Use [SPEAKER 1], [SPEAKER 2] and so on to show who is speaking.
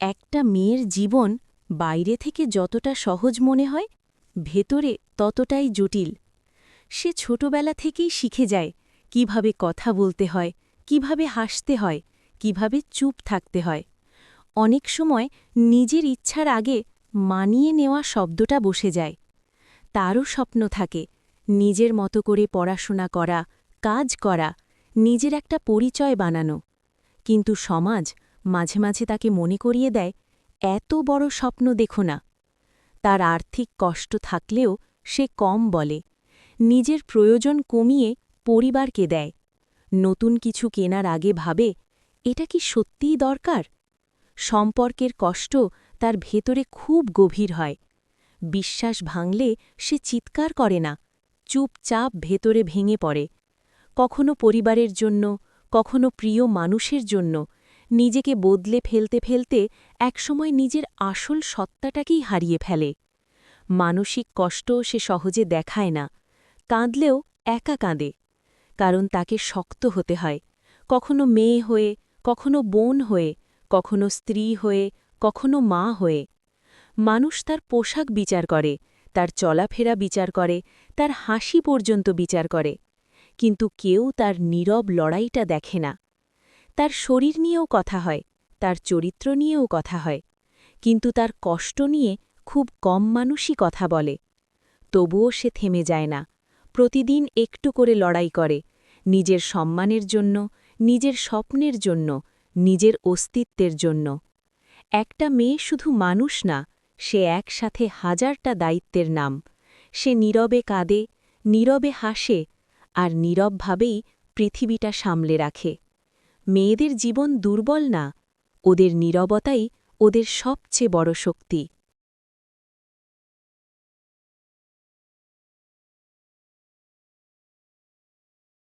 [SPEAKER 1] একটা মেয়ের জীবন বাইরে থেকে যতটা সহজ মনে হয় ভেতরে ততটাই জটিল। সে ছোটবেলা থেকেই শিখে যায় কিভাবে কথা বলতে হয়, কিভাবে হাসতে হয়, কিভাবে চুপ থাকতে হয়। অনেক সময় নিজের ইচ্ছার আগে মানিয়ে নেওয়া শব্দটা বসে যায়। তারও স্বপ্ন থাকে নিজের মতো করে পড়াশোনা করা, কাজ করা, নিজের একটা পরিচয় বানানো। কিন্তু সমাজ মাঝে মাঝে তাকে মনে করিয়ে দেয়, এত বড় স্বপ্ন দেখো না। তার আর্থিক কষ্ট থাকলেও সে কম বলে, নিজের প্রয়োজন কমিয়ে পরিবারকে দেয়। নতুন কিছু কেনার আগে ভাবে, এটা কি সত্যিই দরকার? সম্পর্কের কষ্ট তার ভেতরে খুব গভীর হয়। বিশ্বাস ভাঙলে সে চিৎকার করে না, চুপচাপ ভেতরে ভেঙে পড়ে। কখনো পরিবারের জন্য, কখনো প্রিয় মানুষের জন্য নিজেকে বদলে ফেলতে ফেলতে একসময় নিজের আসল সত্তাটাকেই হারিয়ে ফেলে। মানসিক কষ্ট সে সহজে দেখায় না, কাঁদলেও একা কাঁদে। কারণ তাকে শক্ত হতে হয়, কখনো মেয়ে হয়ে, কখনো বোন হয়ে, কখনো স্ত্রী হয়ে, কখনো মা হয়ে। মানুষ তার পোশাক বিচার করে, তার চলাফেরা বিচার করে, তার হাসি পর্যন্ত বিচার করে, কিন্তু কেউ তার নীরব লড়াইটা দেখে না। তার শরীর নিয়েও কথা হয়, তার চরিত্র নিয়েও কথা হয়, কিন্তু তার কষ্ট নিয়ে খুব কম মানুষই কথা বলে। তবুও সে থেমে যায় না, প্রতিদিন একটু করে লড়াই করে, নিজের সম্মানের জন্য, নিজের স্বপ্নের জন্য, নিজের অস্তিত্বের জন্য। একটা মেয়ে শুধু মানুষ না, সে একসাথে হাজারটা দায়িত্বের নাম। সে নীরবে কাঁদে, নীরবে হাসে, আর নীরবভাবেই পৃথিবীটা সামলে রাখে। মেয়েদের জীবন দুর্বল না, ওদের নীরবতাই ওদের সবচেয়ে বড় শক্তি।